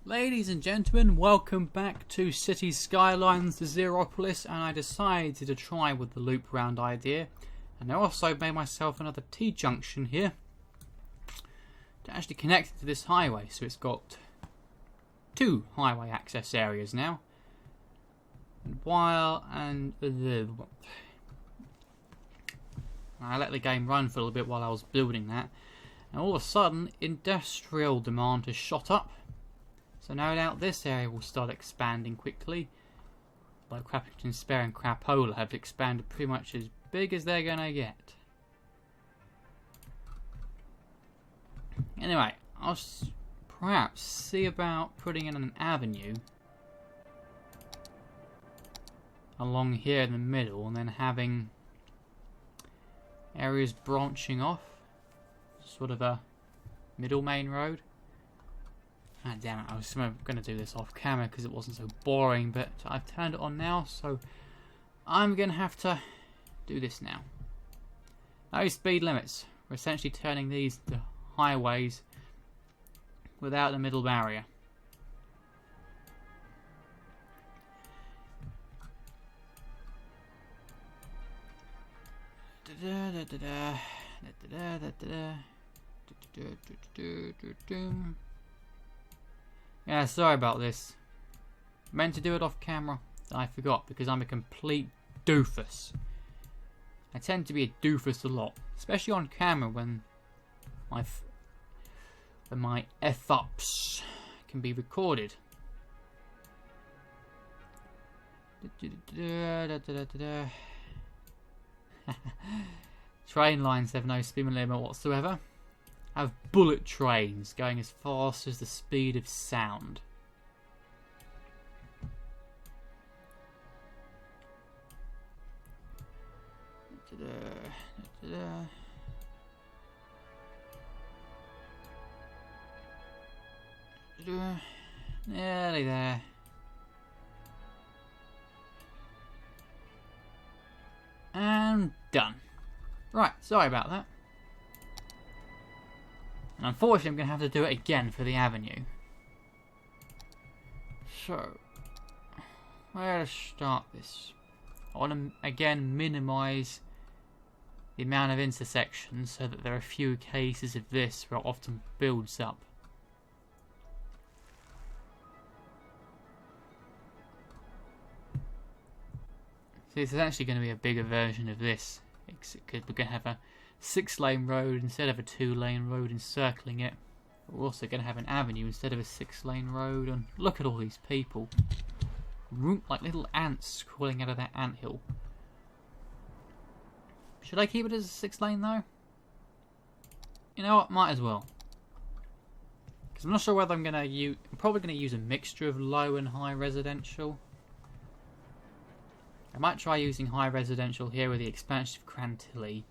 Ladies and gentlemen, welcome back to City Skylines, the Zer0polis, and I decided to try with the loop round idea, and I also made myself another T-junction here to actually connect it to this highway, so it's got two highway access areas now. I let the game run for a little bit while I was building that, and all of a sudden industrial demand has shot up. So no doubt this area will start expanding quickly. Like Crappington Spare and Crapola have expanded pretty much as big as they're gonna get. Anyway, I'll perhaps see about putting in an avenue along here in the middle and then having areas branching off. Sort of a middle main road. Ah, damn it, I was going to do this off camera because it wasn't so boring, but I've turned it on now, so I'm going to have to do this now. No speed limits. We're essentially turning these to highways without the middle barrier. Yeah, sorry about this. Meant to do it off camera, I forgot because I'm a complete doofus. I tend to be a doofus a lot, especially on camera when my F-ups can be recorded. Train lines have no speed limit whatsoever. Have bullet trains going as fast as the speed of sound. Nearly there. And done. Right, sorry about that. And unfortunately, I'm going to have to do it again for the avenue. So, where to start this? I want to, again, minimise the amount of intersections so that there are few cases of this where it often builds up. So it's actually going to be a bigger version of this, because we're going to have a 6-lane road instead of a 2-lane road encircling it. We're also going to have an avenue instead of a 6-lane road. And look at all these people, like little ants crawling out of that anthill. Should I keep it as a 6-lane though? You know what, might as well. Because I'm not sure whether I'm going to use. I'm probably going to use a mixture of low and high residential. I might try using high residential here with the expansion of Crantilly.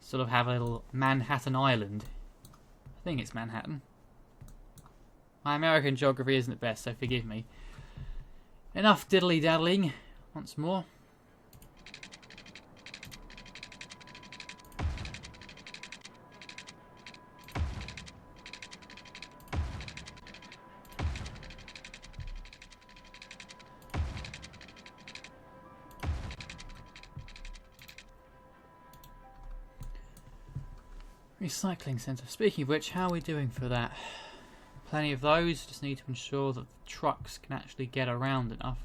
Sort of have a little Manhattan Island. I think it's Manhattan. My American geography isn't the best, so forgive me. Enough diddly-daddling once more. Recycling centre. Speaking of which, how are we doing for that? Plenty of those. Just need to ensure that the trucks can actually get around enough,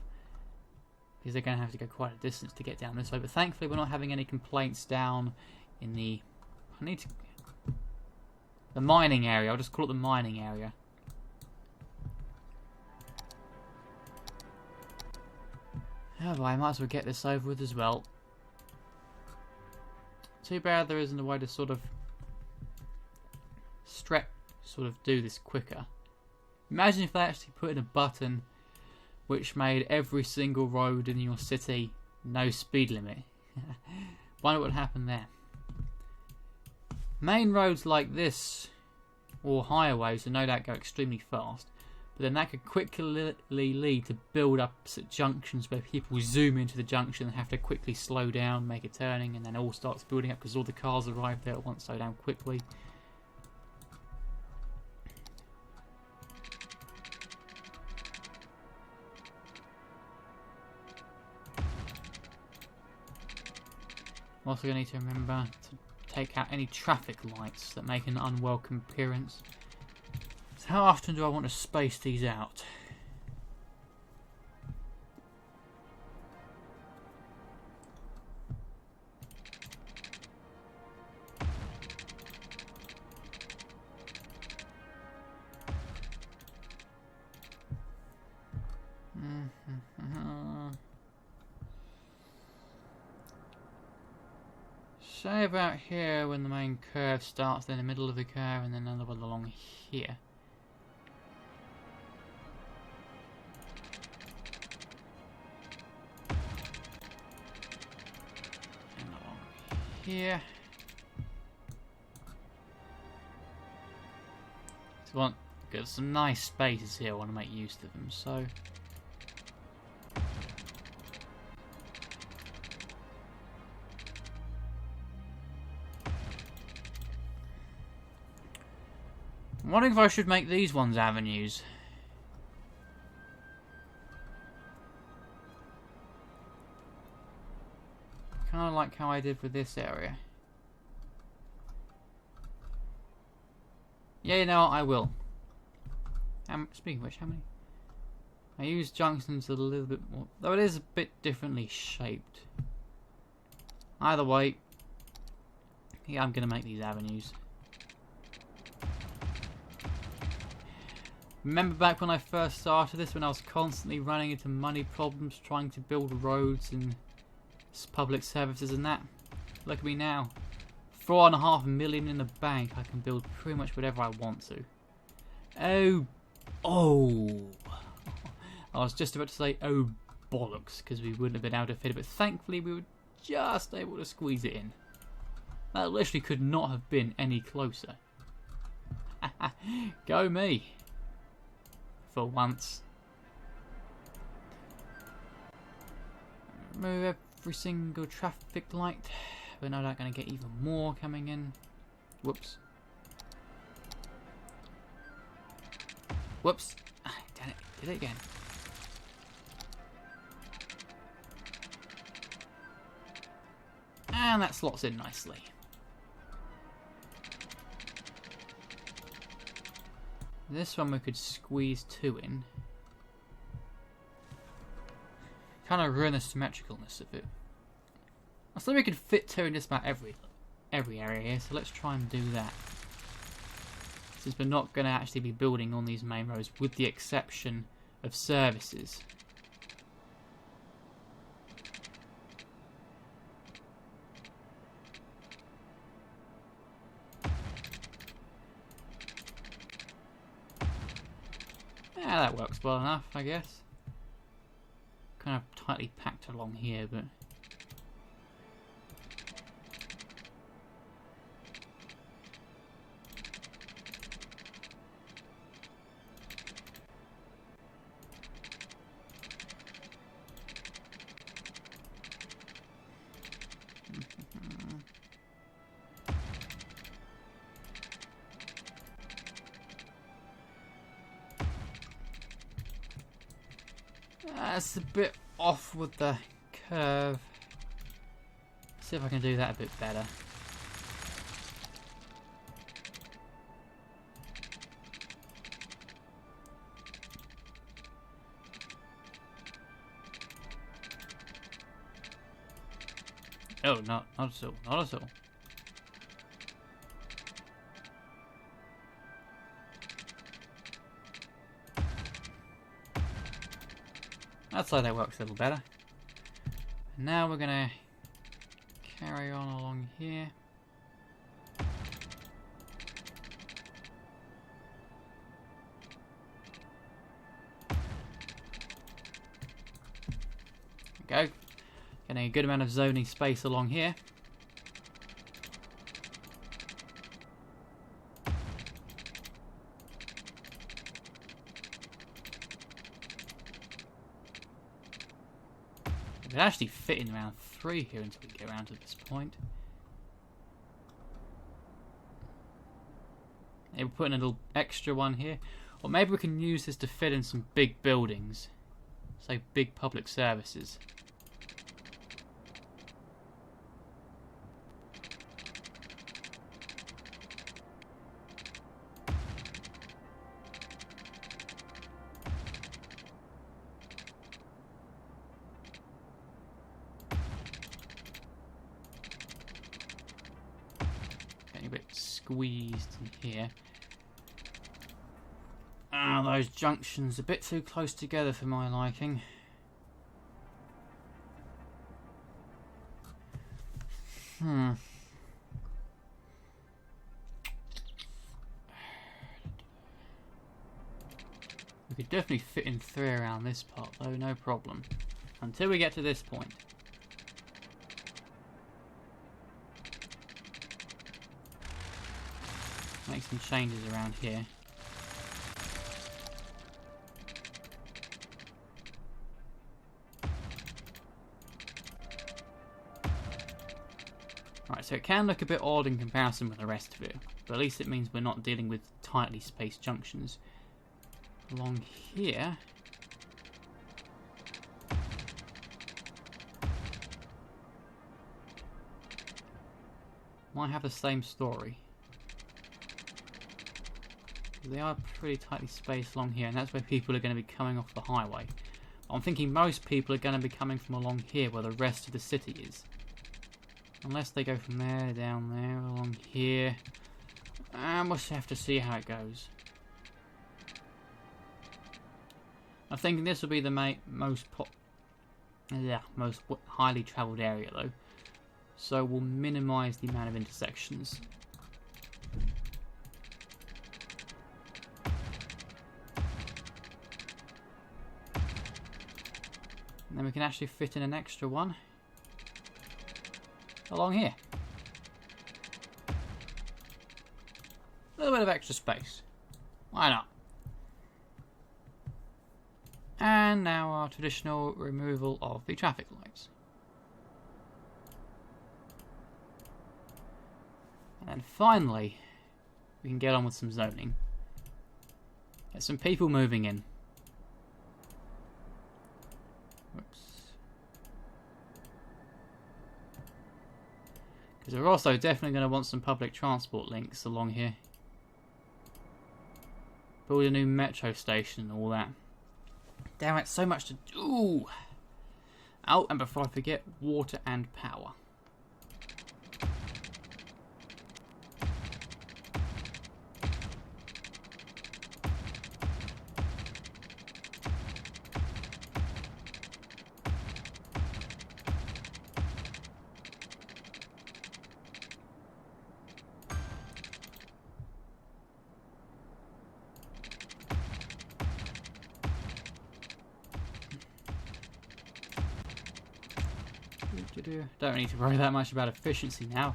because they're going to have to go quite a distance to get down this way. But thankfully, we're not having any complaints down in the. The mining area. I'll just call it the mining area. Oh, I might as well get this over with as well. Too bad there isn't a way to sort of do this quicker. Imagine if they actually put in a button which made every single road in your city no speed limit. Wonder what would happen there. Main roads like this, or highways, will no doubt go extremely fast, but then that could quickly lead to build-ups at junctions where people zoom into the junction and have to quickly slow down, make a turning, and then it all starts building up because all the cars arrive there at once, slow down quickly. also going to need to remember to take out any traffic lights that make an unwelcome appearance. So how often do I want to space these out? Say about here when the main curve starts, then the middle of the curve, and then another one along here. And along here. So I want got some nice spaces here. I want to make use of them. So. I'm wondering if I should make these ones avenues. Kind of like how I did with this area. Yeah, you know what, I will. Speaking of which, how many? I use junctions a little bit more, though it is a bit differently shaped. Either way, yeah, I'm going to make these avenues. Remember back when I first started this, when I was constantly running into money problems trying to build roads and public services and that? Look at me now. 4.5 million in the bank. I can build pretty much whatever I want to. Oh. I was just about to say, oh bollocks, because we wouldn't have been able to fit it, but thankfully we were just able to squeeze it in. That literally could not have been any closer. Go me. For once. Remove every single traffic light. We're not going to get even more coming in. Whoops. Whoops. Damn it. Did it again. And that slots in nicely. This one we could squeeze 2 in. Kind of ruin the symmetricalness of it. I thought we could fit 2 in just about every area here, so let's try and do that. Since we're not going to actually be building on these main roads, with the exception of services. Yeah, that works well enough, I guess. Kind of tightly packed along here, but... That's a bit off with the curve. See if I can do that a bit better. Oh, not at all, not at all. That's how that works a little better. And now we're gonna carry on along here. There we go. Getting a good amount of zoning space along here. We can actually fit in around 3 here until we get around to this point. Maybe we'll put in a little extra one here. Or maybe we can use this to fit in some big buildings. Say big public services. squeezed in here. Ah, those junctions a bit too close together for my liking. We could definitely fit in 3 around this part though, no problem. Until we get to this point. Make some changes around here. Right, so it can look a bit odd in comparison with the rest of it, but at least it means we're not dealing with tightly spaced junctions. Along here, might have the same story. They are pretty tightly spaced along here, and that's where people are going to be coming off the highway. I'm thinking most people are going to be coming from along here where the rest of the city is. Unless they go from there, down there, along here. And we'll have to see how it goes. I think this will be the most highly travelled area though. So we'll minimise the amount of intersections. And then we can actually fit in an extra one along here. A little bit of extra space. Why not? And now our traditional removal of the traffic lights. And finally, we can get on with some zoning. Get some people moving in. Whoops. Because we're also definitely going to want some public transport links along here. Build a new metro station and all that. Damn it, so much to do. Oh, and before I forget, water and power. Don't need to worry that much about efficiency now.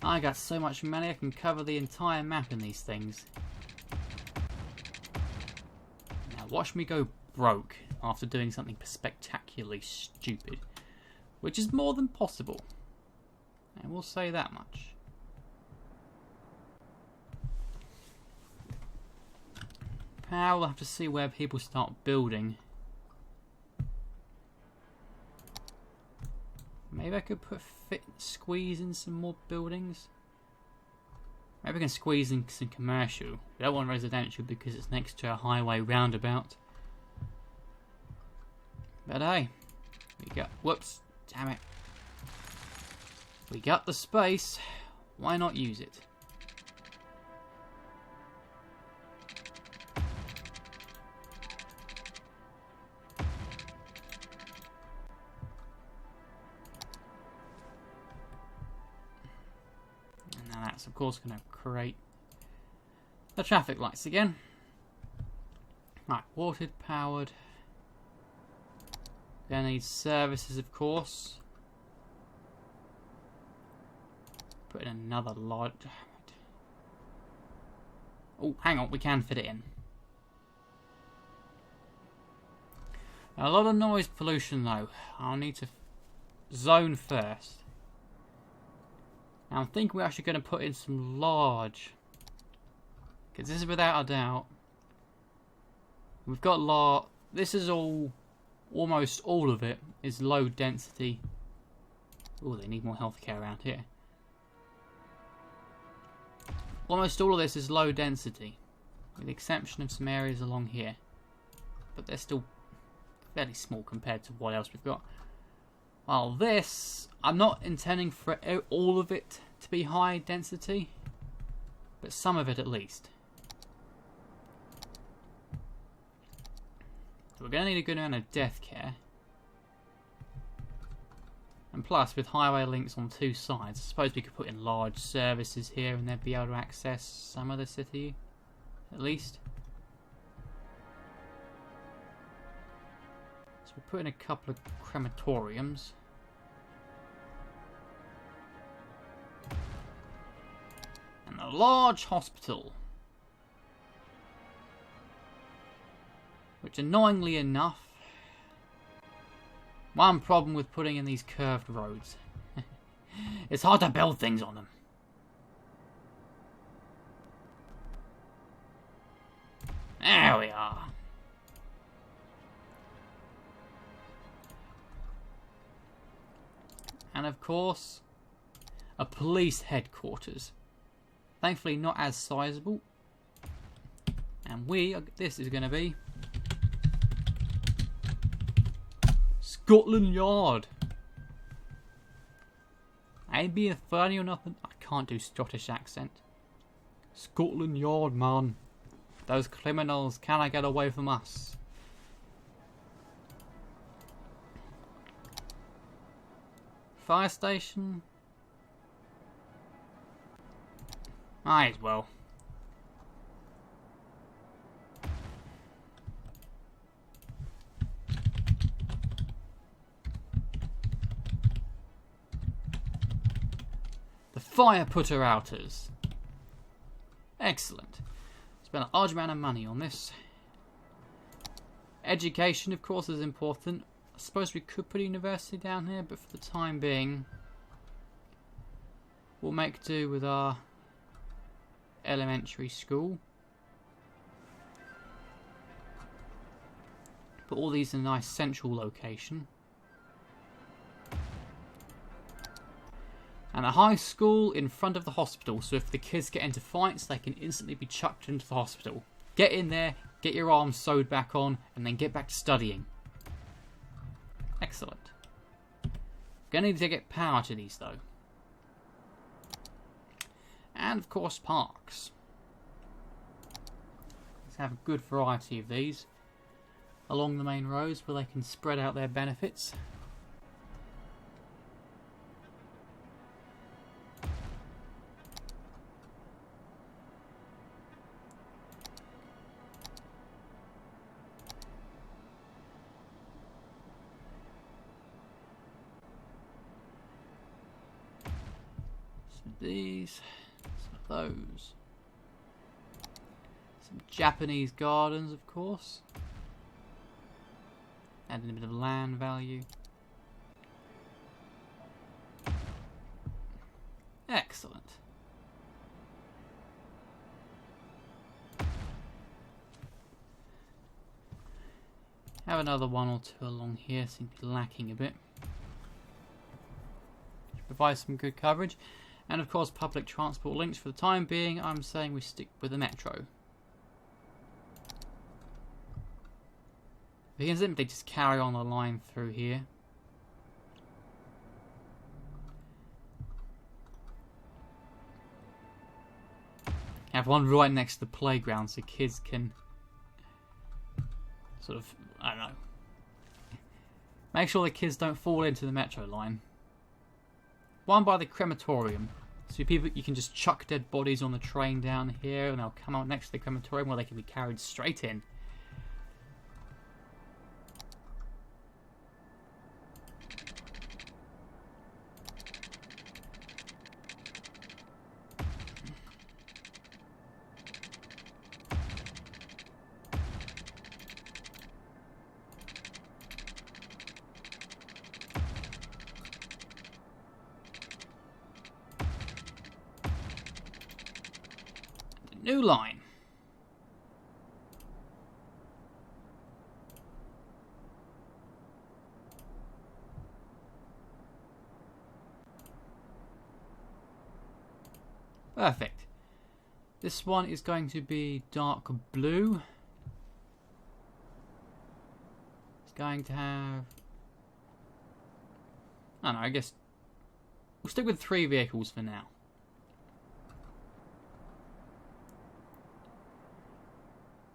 I got so much money I can cover the entire map in these things. Now watch me go broke after doing something spectacularly stupid. Which is more than possible. And we'll say that much. Now we'll have to see where people start building. Maybe I could squeeze in some more buildings. Maybe I can squeeze in some commercial. We don't want residential because it's next to a highway roundabout. But hey, we got, whoops, damn it. We got the space, why not use it? Of course going to create the traffic lights again. Right, watered, powered. Gonna need services, of course. Put in another light. Oh, hang on, we can fit it in. A lot of noise pollution though. I'll need to zone first. Now I'm thinking we're actually going to put in some large, because this is without a doubt. We've got this is almost all of it is low density. Oh, they need more healthcare around here. Almost all of this is low density, with the exception of some areas along here. But they're still fairly small compared to what else we've got. While this, I'm not intending for all of it to be high density. but some of it at least. So we're going to need a good amount of death care. And plus, with highway links on two sides, I suppose we could put in large services here and they'd be able to access some of the city, at least. So we'll put in a couple of crematoriums. And a large hospital. Which, annoyingly enough, one problem with putting in these curved roads. It's hard to build things on them. There we are. And of course, a police headquarters. Thankfully not as sizable. And this is going to be Scotland Yard. I ain't being funny or nothing. I can't do Scottish accent. Scotland Yard, man. Those criminals cannot get away from us. Fire station? Might as well. The fire putter outers. Excellent. Spent a large amount of money on this. Education, of course, is important. I suppose we could put a university down here, but for the time being, we'll make do with our elementary school. Put all these in a nice central location. And a high school in front of the hospital, so if the kids get into fights, they can instantly be chucked into the hospital. Get in there, get your arms sewed back on, and then get back to studying. Excellent. Gonna need to get power to these though. And of course parks. Let's have a good variety of these along the main roads where they can spread out their benefits. These, some of those, some Japanese gardens, of course, adding a bit of land value. Excellent. Have another one or two along here, seem to be lacking a bit. Provide some good coverage. And of course public transport links. For the time being, I'm saying we stick with the metro. We can simply just carry on the line through here. Have one right next to the playground so kids can sort of, I don't know, make sure the kids don't fall into the metro line. One by the crematorium. So you can just chuck dead bodies on the train down here and they'll come out next to the crematorium where they can be carried straight in. New line. Perfect. This one is going to be dark blue. It's going to have, I don't know, I guess we'll stick with 3 vehicles for now.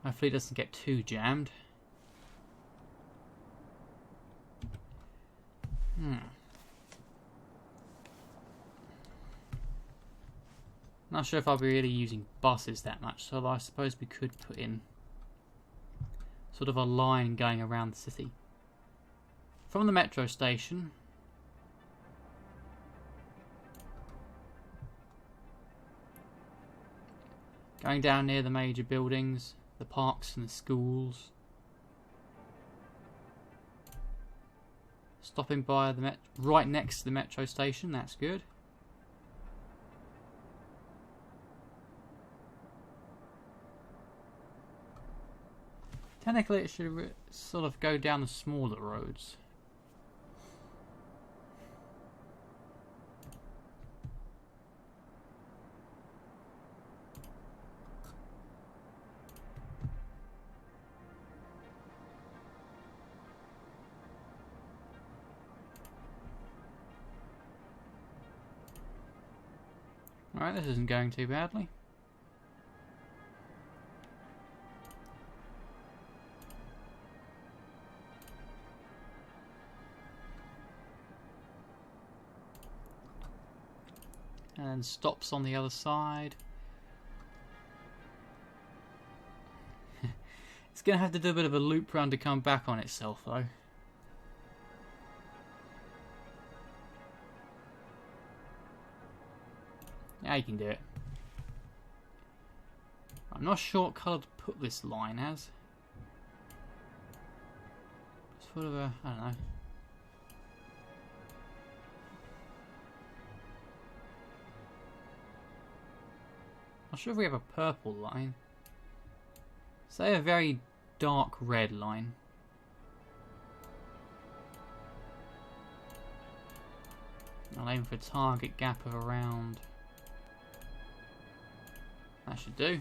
Hopefully it doesn't get too jammed. Not sure if I'll be really using buses that much, so I suppose we could put in sort of a line going around the city. From the metro station, going down near the major buildings, the parks and the schools. Stopping by the right next to the metro station, that's good. Technically it should sort of go down the smaller roads. Alright, this isn't going too badly. And then stops on the other side. It's going to have to do a bit of a loop round to come back on itself though. Yeah, you can do it. I'm not sure what colour to put this line as. Sort of a, I don't know. Not sure if we have a purple line. Say a very dark red line. I'll aim for a target gap of around. That should do.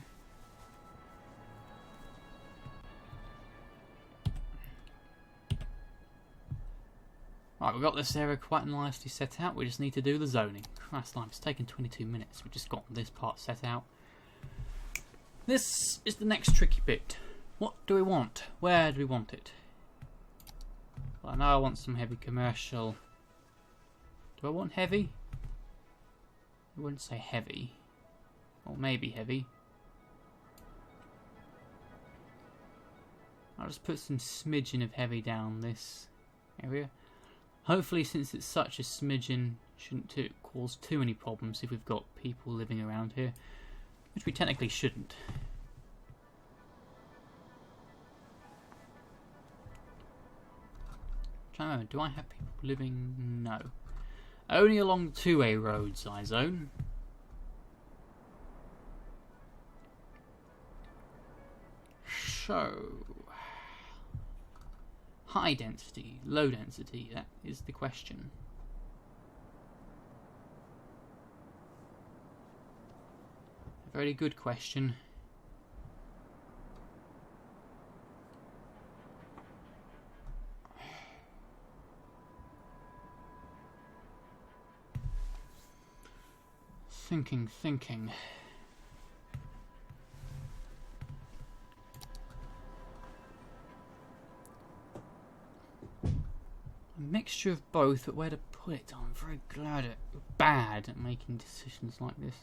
Right, we've got this area quite nicely set out. We just need to do the zoning. Christ, it's taken 22 minutes. We've just got this part set out. This is the next tricky bit. What do we want? Where do we want it? Well, I know I want some heavy commercial. Do I want heavy? I wouldn't say heavy. Or maybe heavy. I'll just put some smidgen of heavy down this area. Hopefully, since it's such a smidgen, shouldn't cause too many problems if we've got people living around here. Which we technically shouldn't. Trying to remember, do I have people living? No. Only along the two-way roads I zone. So, high density, low density, that is the question. A very good question. Thinking. A mixture of both, but where to put it? I'm very bad at making decisions like this.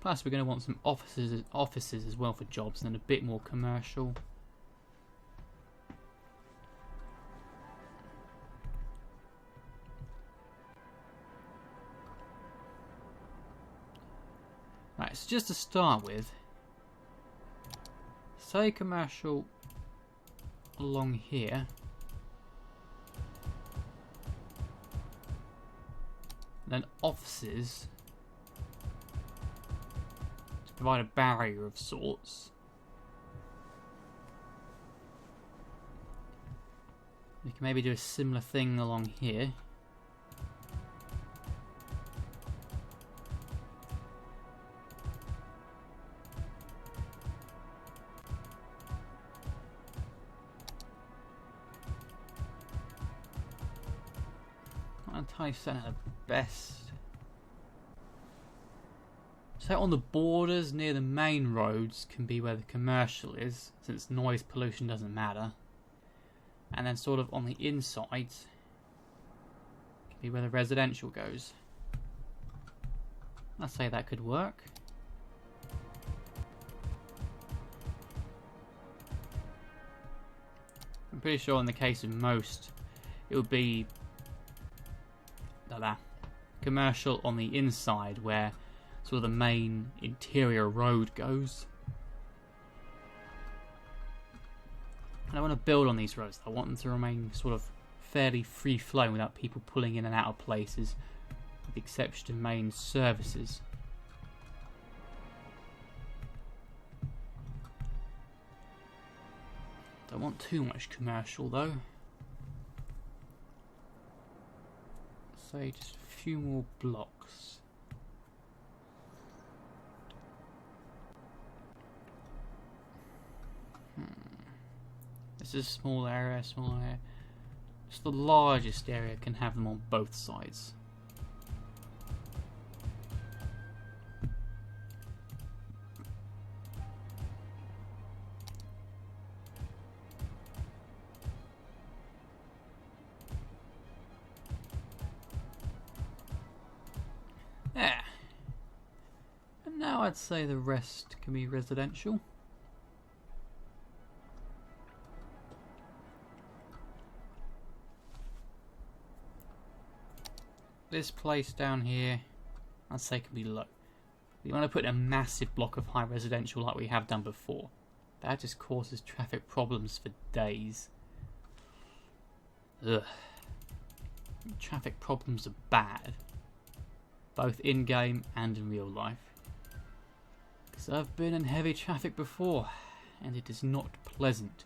Plus, we're going to want some offices as well for jobs, and then a bit more commercial. Right, so just to start with, say commercial along here. Then offices to provide a barrier of sorts. We can maybe do a similar thing along here. entirely certain at the best. So on the borders near the main roads can be where the commercial is, since noise pollution doesn't matter. And then sort of on the insides can be where the residential goes. I'd say that could work. I'm pretty sure in the case of most, it would be commercial on the inside where sort of the main interior road goes. And I want to build on these roads. I want them to remain sort of fairly free flowing without people pulling in and out of places, with the exception of main services. Don't want too much commercial though. Say just a few more blocks. This is a small area, small area. Just the largest area can have them on both sides. There. And now I'd say the rest can be residential. This place down here, I'd say can be low. You want to put a massive block of high residential like we have done before. That just causes traffic problems for days. Ugh. Traffic problems are bad, both in-game and in real life. Because I've been in heavy traffic before, and it is not pleasant.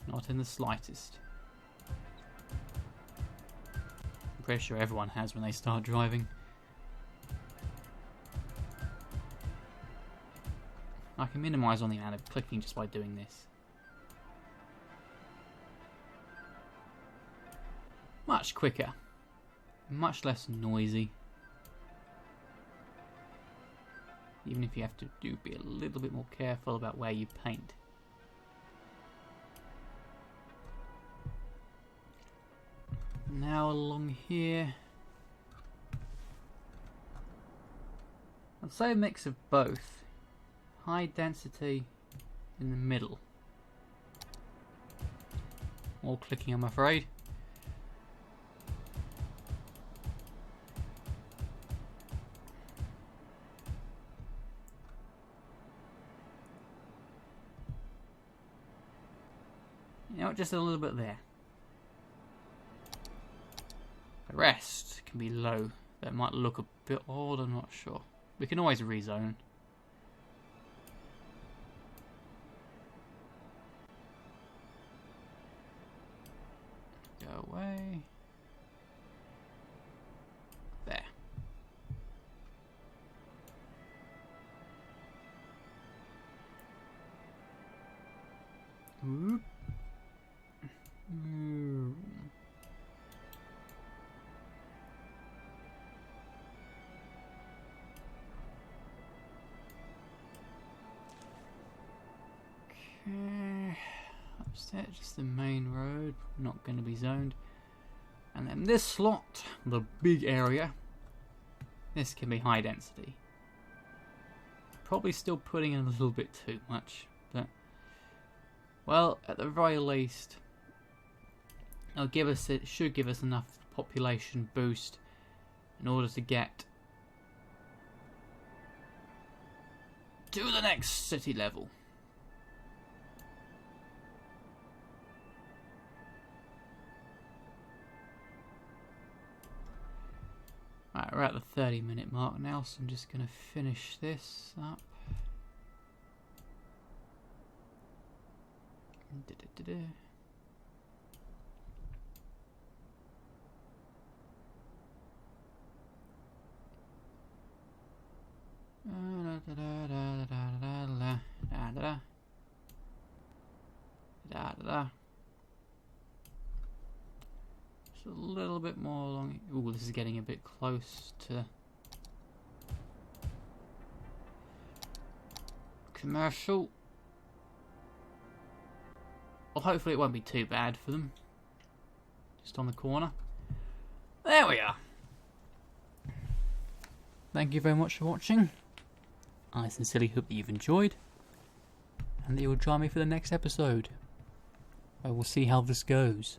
Not in the slightest. Pretty sure everyone has when they start driving. I can minimise on the amount of clicking just by doing this. Much quicker. Much less noisy. Even if you have to be a little bit more careful about where you paint. Now along here, I'd say a mix of both. High density in the middle. More clicking, I'm afraid. You know, just a little bit there. The rest can be low. That might look a bit odd, I'm not sure. We can always rezone. Go away. There. Whoop. Upstairs, just the main road, not going to be zoned. And then this slot, the big area, this can be high density. Probably still putting in a little bit too much, but well, at the very least, it should give us enough population boost in order to get to the next city level. Right, we're at the 30-minute mark now, so I'm just going to finish this up. Just a little bit more along. Ooh, this is getting a bit close to commercial. Well, hopefully it won't be too bad for them. Just on the corner. There we are. Thank you very much for watching. I sincerely hope that you've enjoyed, and that you will join me for the next episode. I will see how this goes.